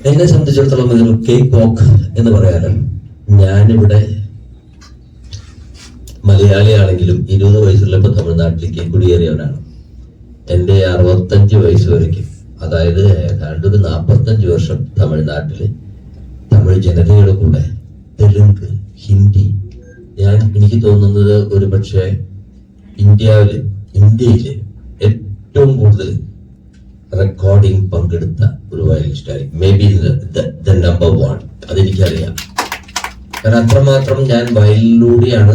എന്നെ സംബന്ധിച്ചിടത്തോളം ഇതൊരു കേക്ക് വാക്ക് എന്ന് പറയാനും, ഞാനിവിടെ മലയാളിയാണെങ്കിലും 20 വയസ്സുള്ളപ്പോൾ തമിഴ്നാട്ടിലേക്ക് കുടിയേറിയവനാണ്. എൻ്റെ 65 വയസ്സ് വരയ്ക്കും, അതായത് ഏതാണ്ട് ഒരു 45 വർഷം തമിഴ്നാട്ടില് തമിഴ് ജനതയുടെ കൂടെ തെലുങ്ക്, ഹിന്ദി, എനിക്ക് തോന്നുന്നത് ഒരു പക്ഷേ ഇന്ത്യയില് ഏറ്റവും കൂടുതൽ റെക്കോർഡിംഗ് പങ്കെടുത്ത ഒരു വയലിനിസ്റ്റ് ആയിരിക്കും, മേ ബി ദ നമ്പർ 1. അതെനിക്കറിയാം. കാരണം അത്രമാത്രം ഞാൻ വയലിലൂടെയാണ്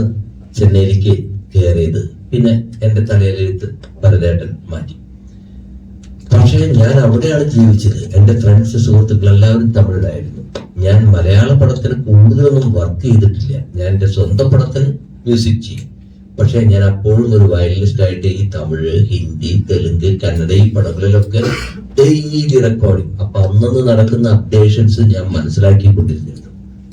ചെന്നൈയിലേക്ക് കയറിയത്. പിന്നെ എന്റെ തലയിലെടുത്ത് ഭരതേട്ടൻ മാറ്റി. പക്ഷേ ഞാൻ അവിടെയാണ് ജീവിച്ചത്. എന്റെ ഫ്രണ്ട്സ്, സുഹൃത്തുക്കൾ എല്ലാവരും തമിഴിലായിരുന്നു. ഞാൻ മലയാള പടത്തിന് കൂടുതലൊന്നും വർക്ക് ചെയ്തിട്ടില്ല. ഞാൻ എന്റെ സ്വന്തം പടത്തിന് മ്യൂസിക് ചെയ്യും. പക്ഷെ ഞാൻ അപ്പോഴും ഒരു വയലിനിസ്റ്റ് ആയിട്ട് ഈ തമിഴ്, ഹിന്ദി, തെലുങ്ക്, കന്നഡ ഈ പടങ്ങളിലൊക്കെ ഡെയിലി റെക്കോർഡിങ്. അപ്പൊ അന്നന്ന് നടക്കുന്ന അപ്ഡേഷൻസ് ഞാൻ മനസ്സിലാക്കിക്കൊണ്ടിരുന്നു.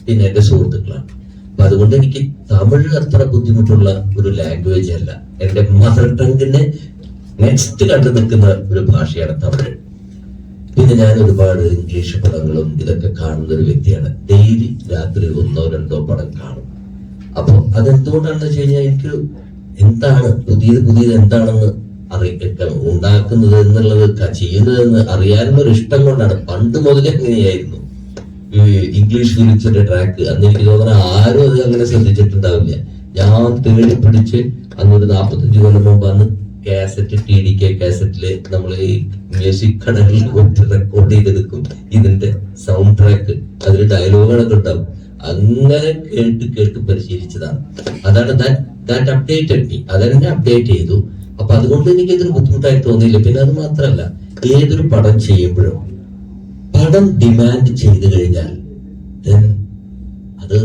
പിന്നെ എന്റെ സുഹൃത്തുക്കളാണ്. അപ്പൊ അതുകൊണ്ട് എനിക്ക് തമിഴ് അത്ര ബുദ്ധിമുട്ടുള്ള ഒരു ലാംഗ്വേജ് അല്ല. എന്റെ മദർ ടങ്ങിനെ നെക്സ്റ്റ് കണ്ടു നിൽക്കുന്ന ഒരു ഭാഷയാണ് തമിഴ്. പിന്നെ ഞാൻ ഒരുപാട് ഇംഗ്ലീഷ് പടങ്ങളും ഇതൊക്കെ കാണുന്ന ഒരു വ്യക്തിയാണ്. ഡെയിലി രാത്രി 1-2 പടം കാണും. അപ്പൊ അതെന്തുകൊണ്ടാണെന്ന് വെച്ച് കഴിഞ്ഞാൽ എനിക്ക് എന്താണ് പുതിയത് എന്താണെന്ന് ഉണ്ടാക്കുന്നത് എന്നുള്ളത്, ചെയ്യുന്നതെന്ന് അറിയാനുള്ള ഒരു ഇഷ്ടം കൊണ്ടാണ്. പണ്ട് മുതലേ എങ്ങനെയായിരുന്നു ഈ ഇംഗ്ലീഷ് ഫിലിംസിന്റെ ട്രാക്ക്. അന്ന് എനിക്ക് തോന്നുന്ന ആരും അത് അങ്ങനെ ശ്രദ്ധിച്ചിട്ടുണ്ടാവില്ല. ഞാൻ തേടി പിടിച്ച് അന്നൊരു 45 കൊല്ലം മുമ്പ് അന്ന് കാസറ്റ്, TDK കാസറ്റില് നമ്മൾ ഈ മ്യൂസിക് കടകളിൽ പോയിട്ട് റെക്കോർഡ് ചെയ്തെടുക്കും ഇതിന്റെ സൗണ്ട് ട്രാക്ക്. അതിൽ ഡയലോഗുകളൊക്കെ ഉണ്ടാവും. അങ്ങനെ കേട്ട് പരിശീലിച്ചതാണ്. അതാണ് ദാറ്റ് അപ്ഡേറ്റഡ് മീ. അതെന്നെ അപ്ഡേറ്റ് ചെയ്തു. അപ്പൊ അതുകൊണ്ട് എനിക്ക് ഇതിന് ബുദ്ധിമുട്ടായി തോന്നിയില്ല. പിന്നെ അത് മാത്രല്ല, ഏതൊരു പടം ചെയ്യുമ്പോഴും പടം ഡിമാൻഡ് ചെയ്തു കഴിഞ്ഞാൽ അത്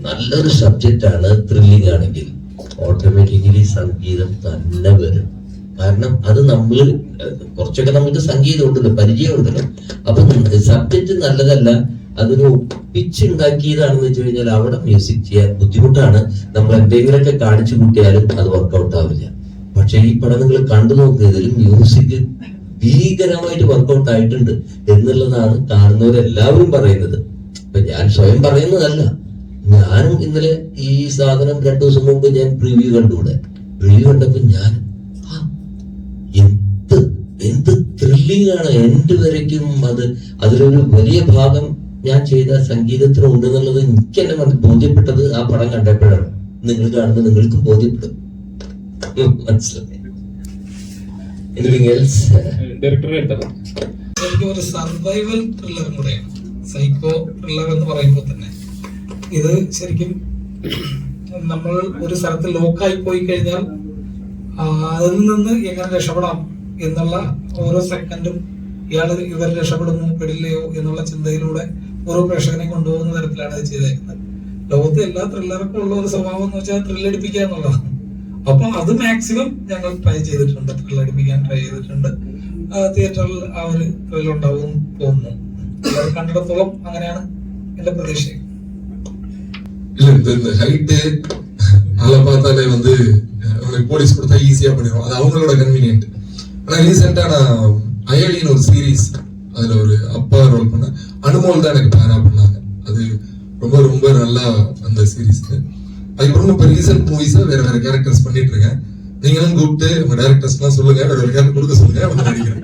നല്ലൊരു സബ്ജക്റ്റ് ആണ്, ത്രില്ലിംഗ് ആണെങ്കിൽ ഓട്ടോമാറ്റിക്കലി സംഗീതം തന്നെ വരും. കാരണം അത് കുറച്ചൊക്കെ നമുക്ക് സംഗീതം ഉണ്ടല്ലോ, പരിചയമുണ്ടല്ലോ. അപ്പൊ സബ്ജക്റ്റ് നല്ലതല്ല, അതൊരു ഒപ്പിച്ചുണ്ടാക്കിയതാണെന്ന് വെച്ച് കഴിഞ്ഞാൽ അവിടെ മ്യൂസിക് ചെയ്യാൻ ബുദ്ധിമുട്ടാണ്. നമ്മൾ എന്തെങ്കിലുമൊക്കെ കാണിച്ചു കൂട്ടിയാലും അത് വർക്കൗട്ട് ആവില്ല. പക്ഷെ ഈ പടം നിങ്ങൾ കണ്ടു നോക്കുന്നതിൽ മ്യൂസിക് ഭീകരമായിട്ട് വർക്കൗട്ട് ആയിട്ടുണ്ട് എന്നുള്ളതാണ് കാണുന്നവരെല്ലാവരും പറയുന്നത്. ഇപ്പൊ ഞാൻ സ്വയം പറയുന്നതല്ല. ഞാനും ഇന്നലെ ഈ സാധനം 2 ദിവസം മുമ്പ് ഞാൻ പ്രിവ്യൂ കണ്ടുകൂടെ. പ്രിവ്യൂ കണ്ടപ്പോ ഞാൻ എന്ത് ത്രില്ലിംഗ് ആണ്. എന്റെ വരയ്ക്കും അതിലൊരു വലിയ ഭാഗം ഞാൻ ചെയ്ത സംഗീതത്തിന് ഉണ്ടെന്നുള്ളത് എനിക്ക് തന്നെ ബോധ്യപ്പെട്ടത് ആ പടം കണ്ടപ്പോഴാണ്. നിങ്ങൾ കാണുന്നത് നിങ്ങൾക്കും ബോധ്യപ്പെടും. മനസ്സിലായി. ശരിക്കും ഒരു സർവൈവൽ ത്രില്ലറും കൂടെയാണ് സൈക്കോ ത്രില്ലർ എന്ന് പറയുമ്പോൾ തന്നെ. ഇത് ശരിക്കും നമ്മൾ ഒരു സ്ഥലത്ത് ലോക്കായി പോയി കഴിഞ്ഞാൽ അതിൽ നിന്ന് എങ്ങനെ രക്ഷപ്പെടാം എന്നുള്ള ഓരോ സെക്കൻഡും ഇവർ രക്ഷപ്പെടുമോ പെടില്ലയോ എന്നുള്ള ചിന്തയിലൂടെ ഓരോ പ്രേക്ഷകനെ കൊണ്ടുപോകുന്ന തരത്തിലാണ് ഇത് ചെയ്തേക്കുന്നത്. ലോകത്ത് എല്ലാ ത്രില്ലർക്കും ഉള്ള ഒരു സ്വഭാവം എന്ന് വെച്ചാൽ ത്രില്ലടിപ്പിക്കുക എന്നുള്ളതാണ്. അപ്പൊ അത് മാക്സിമം ഞങ്ങൾ ട്രൈ ചെയ്തിട്ടുണ്ട്, ത്രില്ലടിപ്പിക്കാൻ ട്രൈ ചെയ്തിട്ടുണ്ട്. തിയേറ്ററിൽ ആ ഒരു ത്രില്ല് ഉണ്ടാവും തോന്നുന്നു. കണ്ടിടത്തോളം അങ്ങനെയാണ് എന്റെ പ്രതീക്ഷ. இந்த ஹைட்டு அதெல்லாம் பார்த்தாலே போலீஸ் கொடுத்தா ஈஸியா பண்ணிடுவோம். அது அவங்களோட கன்வீனியன்ட். ஆனா ரீசெண்டா நான் அயலின்னு ஒரு சீரீஸ், அதுல ஒரு அப்பா ரோல் பண்ண அனுமோல் தான் எனக்கு பேரா பண்ணாங்க. அது ரொம்ப ரொம்ப நல்லா அந்த சீரீஸ். அதுக்கப்புறம் இப்ப ரீசெண்ட் மூவிஸா வேற கேரக்டர்ஸ் பண்ணிட்டு இருக்கேன். நீங்களும் கூப்பிட்டு உங்க டைரக்டர்ஸ் எல்லாம் சொல்லுங்க, வேற ஒரு கேரக்டர் கொடுக்க சொல்லுங்க, நடிக்கிறேன்.